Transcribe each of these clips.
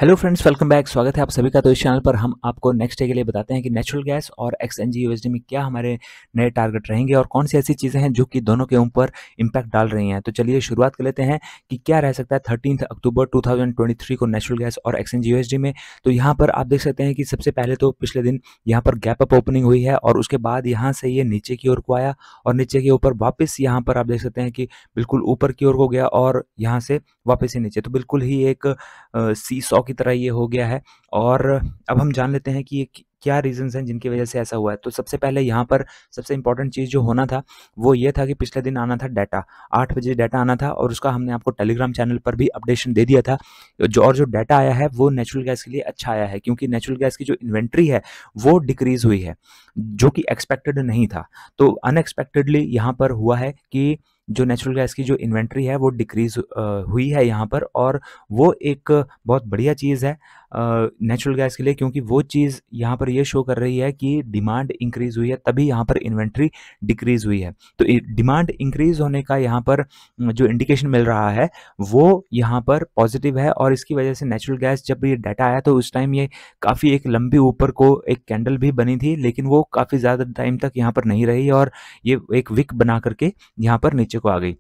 Hello friends, welcome back. स्वागत है आप सभी का। तो इस चैनल पर हम आपको नेक्स्ट डे के लिए बताते हैं कि नेचुरल गैस और एक्सएनजी यूएसडी में क्या हमारे नए टारगेट रहेंगे और कौन सी ऐसी चीज़ें हैं जो कि दोनों के ऊपर इम्पैक्ट डाल रही हैं। तो चलिए शुरुआत कर लेते हैं कि क्या रह सकता है 13 अक्टूबर 2023 को नेचुरल गैस और एक्सएनजी यूएसडी में। तो यहाँ पर आप देख सकते हैं कि सबसे पहले तो पिछले दिन यहाँ पर गैप अप ओपनिंग हुई है और उसके बाद यहाँ से ये नीचे की ओर को आया और नीचे के ऊपर वापस यहाँ पर आप देख सकते हैं कि बिल्कुल ऊपर की ओर को गया और यहाँ से वापस ही नीचे। तो बिल्कुल ही एक सी सॉ की तरह ये हो गया है। और अब हम जान लेते हैं कि ये क्या रीजंस हैं जिनकी वजह से ऐसा हुआ है। तो सबसे पहले यहाँ पर सबसे इंपॉर्टेंट चीज़ जो होना था वो ये था कि पिछले दिन आना था डाटा, 8 बजे डाटा आना था और उसका हमने आपको टेलीग्राम चैनल पर भी अपडेशन दे दिया था। जो डाटा आया है वो नेचुरल गैस के लिए अच्छा आया है, क्योंकि नेचुरल गैस की जो इन्वेंट्री है वो डिक्रीज हुई है, जो कि एक्सपेक्टेड नहीं था। तो अनएक्सपेक्टेडली यहाँ पर हुआ है कि जो नेचुरल गैस की जो इन्वेंट्री है वो डिक्रीज हुई है यहाँ पर, और वो एक बहुत बढ़िया चीज़ है नेचुरल गैस के लिए, क्योंकि वो चीज़ यहाँ पर ये शो कर रही है कि डिमांड इंक्रीज़ हुई है, तभी यहाँ पर इन्वेंट्री डिक्रीज़ हुई है। तो डिमांड इंक्रीज़ होने का यहाँ पर जो इंडिकेशन मिल रहा है वो यहाँ पर पॉजिटिव है, और इसकी वजह से नेचुरल गैस जब ये डाटा आया तो उस टाइम ये काफ़ी एक लंबी ऊपर को एक कैंडल भी बनी थी, लेकिन वो काफ़ी ज़्यादा टाइम तक यहाँ पर नहीं रही और ये एक विक बना करके यहाँ पर नीचे को आ गई।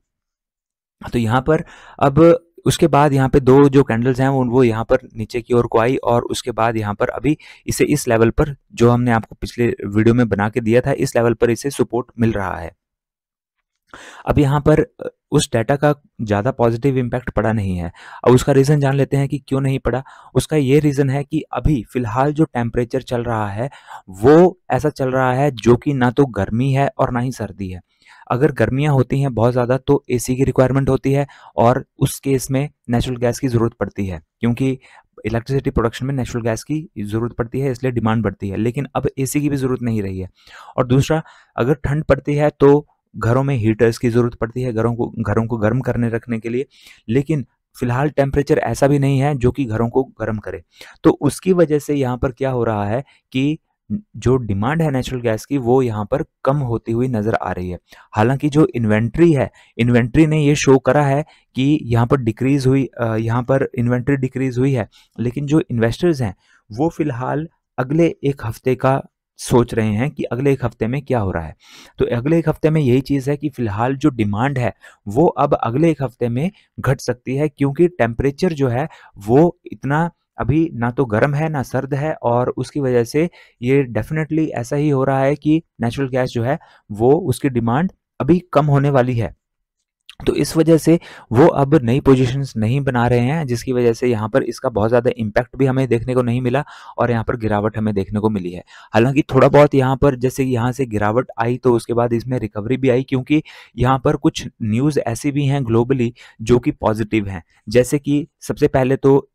तो यहाँ पर अब उसके बाद यहाँ पे दो जो कैंडल्स हैं वो यहाँ पर नीचे की ओर को आई, और उसके बाद यहाँ पर अभी इसे इस लेवल पर, जो हमने आपको पिछले वीडियो में बना के दिया था, इस लेवल पर इसे सपोर्ट मिल रहा है। अब यहाँ पर उस डाटा का ज़्यादा पॉजिटिव इम्पैक्ट पड़ा नहीं है। अब उसका रीज़न जान लेते हैं कि क्यों नहीं पड़ा। उसका ये रीज़न है कि अभी फ़िलहाल जो टेम्परेचर चल रहा है वो ऐसा चल रहा है जो कि ना तो गर्मी है और ना ही सर्दी है। अगर गर्मियाँ होती हैं बहुत ज़्यादा तो एसी की रिक्वायरमेंट होती है, और उस केस में नेचुरल गैस की ज़रूरत पड़ती है, क्योंकि इलेक्ट्रिसिटी प्रोडक्शन में नेचुरल गैस की ज़रूरत पड़ती है, इसलिए डिमांड बढ़ती है। लेकिन अब एसी की भी ज़रूरत नहीं रही है। और दूसरा, अगर ठंड पड़ती है तो घरों में हीटर्स की ज़रूरत पड़ती है घरों को गर्म करने रखने के लिए, लेकिन फ़िलहाल टेम्परेचर ऐसा भी नहीं है जो कि घरों को गर्म करे। तो उसकी वजह से यहाँ पर क्या हो रहा है कि जो डिमांड है नेचुरल गैस की वो यहाँ पर कम होती हुई नज़र आ रही है। हालाँकि जो इन्वेंट्री है, इन्वेंट्री ने ये शो करा है कि यहाँ पर यहाँ पर इन्वेंट्री डिक्रीज़ हुई है, लेकिन जो इन्वेस्टर्स हैं वो फ़िलहाल अगले 1 हफ्ते का सोच रहे हैं कि अगले 1 हफ्ते में क्या हो रहा है। तो अगले 1 हफ्ते में यही चीज़ है कि फ़िलहाल जो डिमांड है वो अब अगले 1 हफ्ते में घट सकती है, क्योंकि टेम्परेचर जो है वो इतना अभी ना तो गर्म है ना सर्द है, और उसकी वजह से ये डेफ़िनेटली ऐसा ही हो रहा है कि नेचुरल गैस जो है वो उसकी डिमांड अभी कम होने वाली है। तो इस वजह से वो अब नई पोजीशंस नहीं बना रहे हैं, जिसकी वजह से यहाँ पर इसका बहुत ज़्यादा इम्पैक्ट भी हमें देखने को नहीं मिला और यहाँ पर गिरावट हमें देखने को मिली है। हालाँकि थोड़ा बहुत यहाँ पर जैसे यहाँ से गिरावट आई तो उसके बाद इसमें रिकवरी भी आई, क्योंकि यहाँ पर कुछ न्यूज़ ऐसी भी हैं ग्लोबली जो कि पॉजिटिव हैं। जैसे कि सबसे पहले तो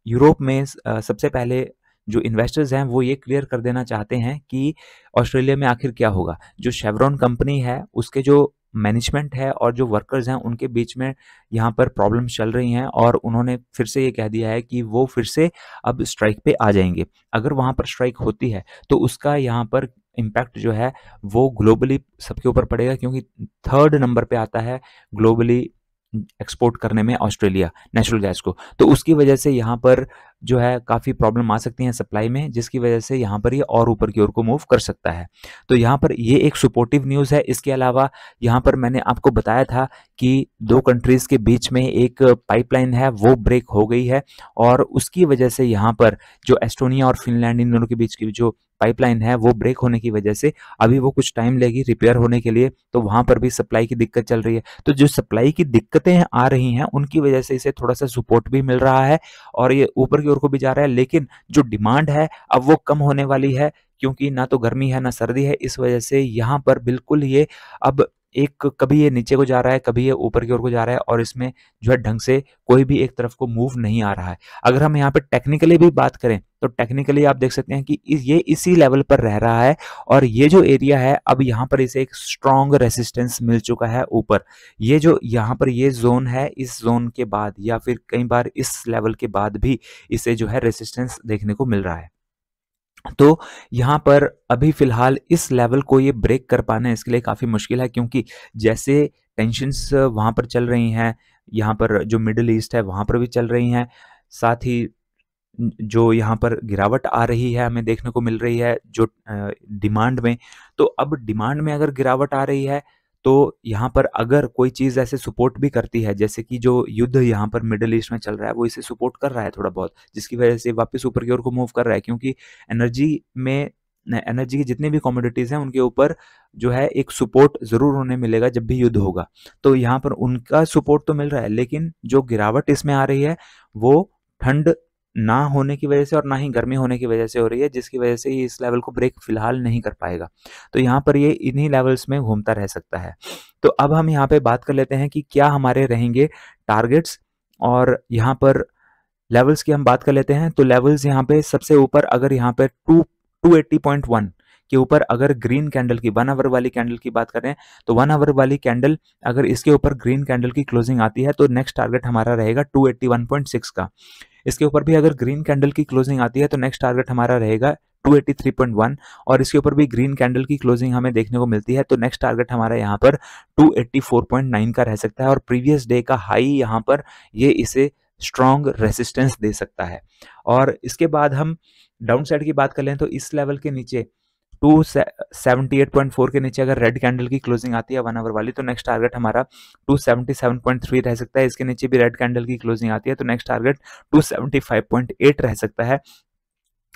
यूरोप में सबसे पहले जो इन्वेस्टर्स हैं वो ये क्लियर कर देना चाहते हैं कि ऑस्ट्रेलिया में आखिर क्या होगा। जो शेवरॉन कंपनी है उसके जो मैनेजमेंट है और जो वर्कर्स हैं उनके बीच में यहाँ पर प्रॉब्लम्स चल रही हैं, और उन्होंने फिर से ये कह दिया है कि वो फिर से अब स्ट्राइक पे आ जाएंगे। अगर वहाँ पर स्ट्राइक होती है तो उसका यहाँ पर इम्पैक्ट जो है वो ग्लोबली सबके ऊपर पड़ेगा, क्योंकि 3rd नंबर पे आता है ग्लोबली एक्सपोर्ट करने में ऑस्ट्रेलिया नेचुरल गैस को। तो उसकी वजह से यहाँ पर जो है काफ़ी प्रॉब्लम आ सकती हैं सप्लाई में, जिसकी वजह से यहाँ पर ये और ऊपर की ओर को मूव कर सकता है। तो यहाँ पर ये एक सपोर्टिव न्यूज़ है। इसके अलावा यहाँ पर मैंने आपको बताया था कि 2 कंट्रीज़ के बीच में एक पाइपलाइन है वो ब्रेक हो गई है, और उसकी वजह से यहाँ पर जो एस्टोनिया और फिनलैंड इन दोनों के बीच की जो पाइपलाइन है वो ब्रेक होने की वजह से अभी वो कुछ टाइम लेगी रिपेयर होने के लिए, तो वहाँ पर भी सप्लाई की दिक्कत चल रही है। तो जो सप्लाई की दिक्कतें आ रही हैं उनकी वजह से इसे थोड़ा सा सपोर्ट भी मिल रहा है और ये ऊपर की ओर को भी जा रहा है, लेकिन जो डिमांड है अब वो कम होने वाली है, क्योंकि ना तो गर्मी है ना सर्दी है। इस वजह से यहाँ पर बिल्कुल ये अब एक कभी ये नीचे को जा रहा है, कभी ये ऊपर की ओर को जा रहा है, और इसमें जो है ढंग से कोई भी एक तरफ को मूव नहीं आ रहा है। अगर हम यहाँ पे टेक्निकली भी बात करें तो टेक्निकली आप देख सकते हैं कि ये इसी लेवल पर रह रहा है, और ये जो एरिया है अब यहाँ पर इसे एक स्ट्रॉन्ग रेसिस्टेंस मिल चुका है ऊपर। ये जो यहाँ पर ये जोन है, इस जोन के बाद या फिर कई बार इस लेवल के बाद भी इसे जो है रेसिस्टेंस देखने को मिल रहा है। तो यहाँ पर अभी फ़िलहाल इस लेवल को ये ब्रेक कर पाना इसके लिए काफ़ी मुश्किल है, क्योंकि जैसे टेंशन्स वहाँ पर चल रही हैं, यहाँ पर जो मिडल ईस्ट है वहाँ पर भी चल रही हैं, साथ ही जो यहाँ पर गिरावट आ रही है हमें देखने को मिल रही है जो डिमांड में। तो अब डिमांड में अगर गिरावट आ रही है तो यहाँ पर अगर कोई चीज़ ऐसे सपोर्ट भी करती है, जैसे कि जो युद्ध यहाँ पर मिडल ईस्ट में चल रहा है वो इसे सपोर्ट कर रहा है थोड़ा बहुत, जिसकी वजह से वापस ऊपर की ओर को मूव कर रहा है, क्योंकि एनर्जी की जितनी भी कमोडिटीज़ हैं उनके ऊपर जो है एक सपोर्ट ज़रूर उन्हें मिलेगा जब भी युद्ध होगा। तो यहाँ पर उनका सपोर्ट तो मिल रहा है, लेकिन जो गिरावट इसमें आ रही है वो ठंड ना होने की वजह से और ना ही गर्मी होने की वजह से हो रही है, जिसकी वजह से ये इस लेवल को ब्रेक फिलहाल नहीं कर पाएगा। तो यहाँ पर ये इन्हीं लेवल्स में घूमता रह सकता है। तो अब हम यहाँ पे बात कर लेते हैं कि क्या हमारे रहेंगे टारगेट्स, और यहाँ पर लेवल्स की हम बात कर लेते हैं। तो लेवल्स यहाँ पे सबसे ऊपर अगर यहाँ पे 280.1 के ऊपर अगर ग्रीन कैंडल की 1 आवर वाली कैंडल की बात करें, तो 1 आवर वाली कैंडल अगर इसके ऊपर ग्रीन कैंडल की क्लोजिंग आती है तो नेक्स्ट टारगेट हमारा रहेगा 281.6 का। इसके ऊपर भी अगर ग्रीन कैंडल की क्लोजिंग आती है तो नेक्स्ट टारगेट हमारा रहेगा 283.1, और इसके ऊपर भी ग्रीन कैंडल की क्लोजिंग हमें देखने को मिलती है तो नेक्स्ट टारगेट हमारा यहाँ पर 284.9 का रह सकता है, और प्रीवियस डे का हाई यहाँ पर ये इसे स्ट्रॉन्ग रेसिस्टेंस दे सकता है। और इसके बाद हम डाउन साइड की बात कर लें तो इस लेवल के नीचे 278.4 के नीचे अगर रेड कैंडल की क्लोजिंग आती है 1 आवर वाली तो नेक्स्ट टारगेट हमारा 277.3 रह सकता है। इसके नीचे भी रेड कैंडल की क्लोजिंग आती है तो नेक्स्ट टारगेट 275.8 रह सकता है।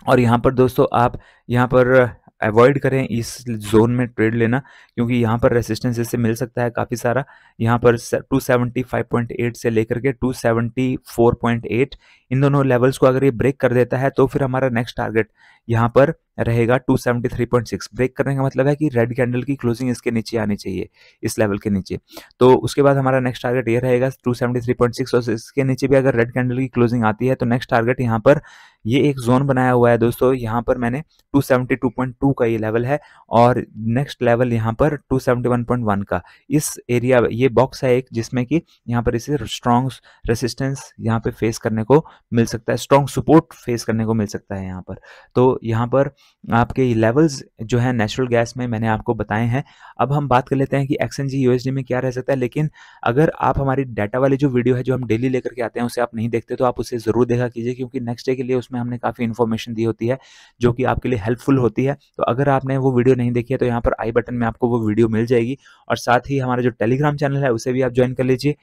और यहाँ पर दोस्तों आप यहाँ पर अवॉइड करें इस जोन में ट्रेड लेना, क्योंकि यहाँ पर रेसिस्टेंस इससे मिल सकता है काफ़ी सारा। यहाँ पर 275.8 से लेकर के 274.8 इन दोनों लेवल्स को अगर ये ब्रेक कर देता है तो फिर हमारा नेक्स्ट टारगेट यहाँ पर रहेगा 273.6। ब्रेक करने का मतलब है कि रेड कैंडल की क्लोजिंग इसके नीचे आनी चाहिए, इस लेवल के नीचे। तो उसके बाद हमारा नेक्स्ट टारगेट ये रहेगा 273.6, और इसके नीचे भी अगर रेड कैंडल की क्लोजिंग आती है तो नेक्स्ट टारगेट यहाँ पर ये एक जोन बनाया हुआ है दोस्तों, यहाँ पर मैंने 272.2 का ये लेवल है, और नेक्स्ट लेवल यहाँ पर 271.1 का। इस एरिया ये बॉक्स है एक, जिसमें कि यहाँ पर इसे स्ट्रॉन्ग रेसिस्टेंस यहाँ पे फेस करने को मिल सकता है, स्ट्रॉन्ग सपोर्ट फेस करने को मिल सकता है यहाँ पर। तो यहाँ पर आपके लेवल्स जो है नेचुरल गैस में मैंने आपको बताए हैं। अब हम बात कर लेते हैं कि XNG USD में क्या रह सकता है। लेकिन अगर आप हमारी डाटा वाली जो वीडियो है जो हम डेली लेकर के आते हैं उसे आप नहीं देखते तो आप उसे ज़रूर देखा कीजिए, क्योंकि नेक्स्ट डे के लिए उसमें हमने काफ़ी इन्फॉर्मेशन दी होती है जो कि आपके लिए हेल्पफुल होती है। तो अगर आपने वो वीडियो नहीं देखी है तो यहाँ पर आई बटन में आपको वो वीडियो मिल जाएगी, और साथ ही हमारा जो टेलीग्राम चैनल है उसे भी आप ज्वाइन कर लीजिए,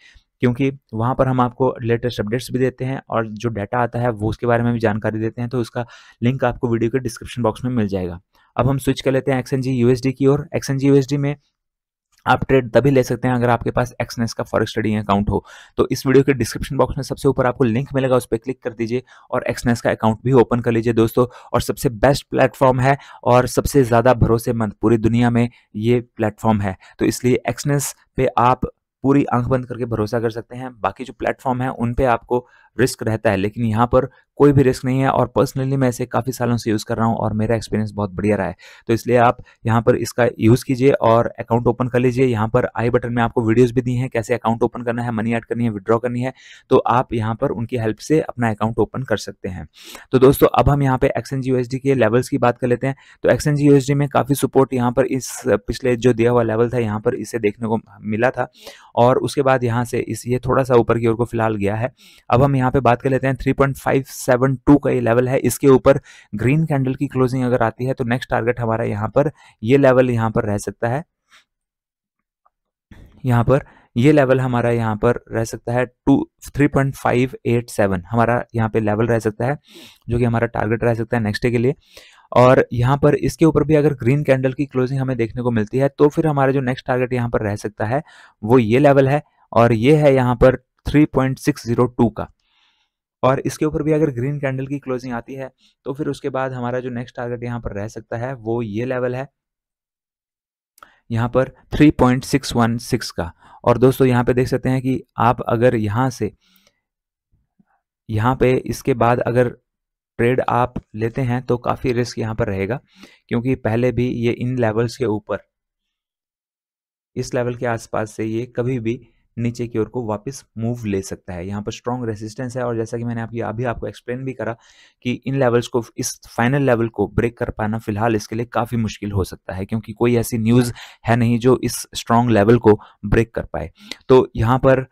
क्योंकि वहाँ पर हम आपको लेटेस्ट अपडेट्स भी देते हैं और जो डाटा आता है वो उसके बारे में भी जानकारी देते हैं। तो उसका लिंक आपको वीडियो के डिस्क्रिप्शन बॉक्स में मिल जाएगा। अब हम स्विच कर लेते हैं XNG USD की ओर। XNG USD में आप ट्रेड तभी ले सकते हैं अगर आपके पास एक्सनेस का फॉरेक्स ट्रेडिंग अकाउंट हो। तो इस वीडियो के डिस्क्रिप्शन बॉक्स में सबसे ऊपर आपको लिंक मिलेगा, उस पर क्लिक कर दीजिए और एक्सनेस का अकाउंट भी ओपन कर लीजिए दोस्तों। और सबसे बेस्ट प्लेटफॉर्म है और सबसे ज़्यादा भरोसेमंद पूरी दुनिया में ये प्लेटफॉर्म है, तो इसलिए एक्सनेस पे आप पूरी आंख बंद करके भरोसा कर सकते हैं। बाकी जो प्लेटफॉर्म है उन पे आपको रिस्क रहता है, लेकिन यहाँ पर कोई भी रिस्क नहीं है, और पर्सनली मैं इसे काफ़ी सालों से यूज़ कर रहा हूँ और मेरा एक्सपीरियंस बहुत बढ़िया रहा है। तो इसलिए आप यहाँ पर इसका यूज़ कीजिए और अकाउंट ओपन कर लीजिए। यहाँ पर आई बटन में आपको वीडियोस भी दी हैं कैसे अकाउंट ओपन करना है, मनी ऐड करनी है, विड्रॉ करनी है, तो आप यहाँ पर उनकी हेल्प से अपना अकाउंट ओपन कर सकते हैं। तो दोस्तों अब हम यहाँ पे XNG USD के लेवल्स की बात कर लेते हैं। तो XNG USD में काफ़ी सपोर्ट यहाँ पर इस पिछले जो दिया हुआ लेवल था यहाँ पर इसे देखने को मिला था, और उसके बाद यहाँ से ये थोड़ा सा ऊपर की ओर को फिलहाल गया है। अब हम यहाँ पे बात कर लेते हैं 3.572 का ये लेवल है, इसके ऊपर ग्रीन कैंडल की क्लोजिंग अगर आती है तो नेक्स्ट टारगेट हमारा यहाँ पर ये लेवल यहाँ पर रह सकता है। यहाँ पर ये लेवल हमारा यहाँ पर रह सकता है 3.587 हमारा यहाँ पे लेवल रह सकता है, जो कि हमारा टारगेट रह सकता है नेक्स्ट डे के लिए। और यहाँ पर इसके ऊपर भी अगर ग्रीन कैंडल की क्लोजिंग हमें देखने को मिलती है तो फिर हमारा जो नेक्स्ट टारगेट यहाँ पर रह सकता है वो ये लेवल है, और ये है यहाँ पर 3.602 का। और इसके ऊपर भी अगर ग्रीन कैंडल की क्लोजिंग आती है तो फिर उसके बाद हमारा जो नेक्स्ट टारगेट यहाँ पर रह सकता है वो ये लेवल है यहाँ पर 3.616 का। और दोस्तों यहाँ पे देख सकते हैं कि आप अगर यहाँ से यहाँ पे इसके बाद अगर ट्रेड आप लेते हैं तो काफ़ी रिस्क यहाँ पर रहेगा, क्योंकि पहले भी ये इन लेवल्स के ऊपर इस लेवल के आसपास से ये कभी भी नीचे की ओर को वापस मूव ले सकता है। यहाँ पर स्ट्रॉन्ग रेसिस्टेंस है, और जैसा कि मैंने अभी आपको एक्सप्लेन भी करा कि इन लेवल्स को, इस फाइनल लेवल को ब्रेक कर पाना फिलहाल इसके लिए काफ़ी मुश्किल हो सकता है, क्योंकि कोई ऐसी न्यूज़ है नहीं जो इस स्ट्रॉन्ग लेवल को ब्रेक कर पाए। तो यहाँ पर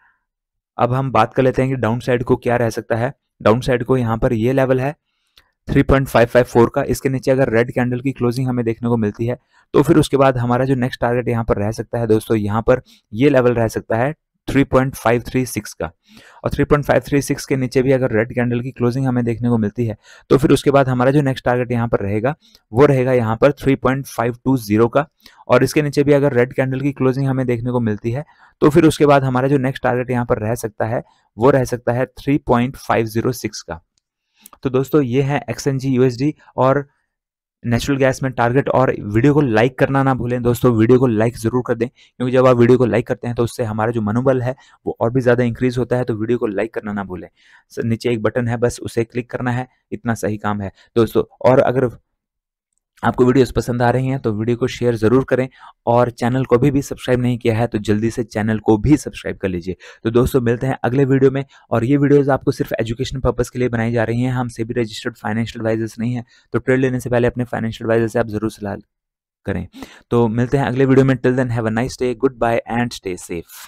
अब हम बात कर लेते हैं कि डाउन साइड को क्या रह सकता है। डाउन साइड को यहाँ पर ये लेवल है 3.554 का, इसके नीचे अगर रेड कैंडल की क्लोजिंग हमें देखने को मिलती है तो फिर उसके बाद हमारा जो नेक्स्ट टारगेट यहाँ पर रह सकता है दोस्तों, यहाँ पर ये लेवल रह सकता है 3.536 का, और 3.536 के नीचे भी अगर रेड कैंडल की क्लोजिंग हमें देखने को मिलती है तो फिर उसके बाद हमारा जो नेक्स्ट टारगेट यहाँ पर रहेगा वो रहेगा यहाँ पर 3.520 का, और इसके नीचे भी अगर रेड कैंडल की क्लोजिंग हमें देखने को मिलती है तो फिर उसके बाद हमारा जो नेक्स्ट टारगेट यहाँ पर रह सकता है वो रह सकता है 3.506 का। तो दोस्तों ये है XNG USD और नेचुरल गैस में टारगेट। और वीडियो को लाइक करना ना भूलें दोस्तों, वीडियो को लाइक जरूर कर दें, क्योंकि जब आप वीडियो को लाइक करते हैं तो उससे हमारा जो मनोबल है वो और भी ज़्यादा इंक्रीज होता है। तो वीडियो को लाइक करना ना भूलें। नीचे एक बटन है, बस उसे क्लिक करना है, इतना सही काम है दोस्तों। और अगर आपको वीडियोस पसंद आ रही हैं तो वीडियो को शेयर ज़रूर करें, और चैनल को भी सब्सक्राइब नहीं किया है तो जल्दी से चैनल को भी सब्सक्राइब कर लीजिए। तो दोस्तों मिलते हैं अगले वीडियो में, और ये वीडियोस आपको सिर्फ एजुकेशन पर्पज़ के लिए बनाई जा रही हैं। हम सेबी रजिस्टर्ड फाइनेंशियल एडवाइजर्स नहीं हैं, तो ट्रेड लेने से पहले अपने फाइनेंशियल एडवाइजर से आप ज़रूर सलाह करें। तो मिलते हैं अगले वीडियो में। Till then have a nice day, goodbye and stay safe.